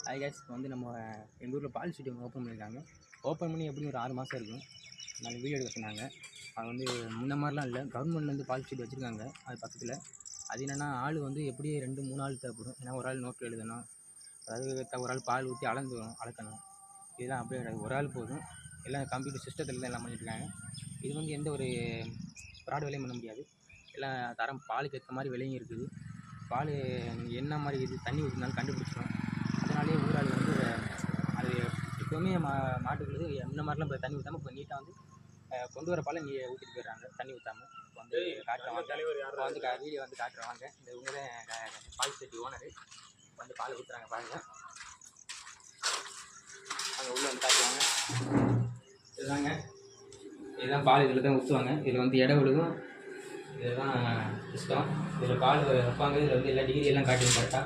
Hi guys, இப்போ வந்து நம்ம எங்கள் ஊரில் பால் ஸ்டேடியம் ஓப்பன் பண்ணியிருக்காங்க. ஓப்பன் பண்ணி எப்படியும் ஒரு 6 மாதம் இருக்கும். நாங்கள் வீடியோ எடுக்க சொன்னாங்க. அது வந்து முன்ன மாதிரிலாம் இல்லை, கவர்மெண்ட்லேருந்து பால் ஸ்டேடியம் வச்சுருக்காங்க. அது பக்கத்தில் அது என்னென்னா ஆள் வந்து எப்படியே 2-3 ஆள் தேவைப்படும். ஏன்னா ஒரு ஆள் நோட்டு எழுதணும், அதாவது ஒரு ஆள் பால் ஊற்றி அளக்கணும். இதெல்லாம் அப்படியே கிடையாது, ஒரு ஆள் போதும். எல்லாம் கம்ப்யூட்டர் சிஸ்டத்தில் தான் எல்லாம் பண்ணிட்டுருக்காங்க. இது வந்து எந்த ஒரு ஃப்ராட் வேலையும் பண்ண முடியாது. எல்லாம் தரம் பாலுக்கு ஏற்ற மாதிரி விலையும் இருக்குது. பால் என்ன மாதிரி இது தண்ணி ஊற்றினாலும் கண்டுபிடிச்சிடும். அதனாலேயே ஊராள் வந்து அது எப்போவுமே மாட்டுக்களுக்கு இந்த மாதிரிலாம் இப்போ தண்ணி ஊற்றாமல் இப்போ நீட்டாக வந்து கொண்டு வர பாலை ஊற்றிட்டு போயிடுறாங்க, தண்ணி ஊற்றாமல். இப்போ வந்து காட்டுறவாங்க, இப்போ வந்து வீடியோ வந்து காட்டுறவாங்க. இந்த இவங்க தான் பால் செட்டி ஓனரு. வந்து பால் ஊற்றுறாங்க பாருங்கள், அங்கே உள்ளே வந்து காட்டுவாங்க. இதுதாங்க, இதுதான் பால் இதில் தான் ஊற்றுவாங்க. இதில் வந்து இடம் விழுகும். இதுதான் சிஸ்டம். இதில் பால் வைப்பாங்க. இதில் வந்து எல்லா டிகிரி எல்லாம் காட்டுங்க கரெக்டாக.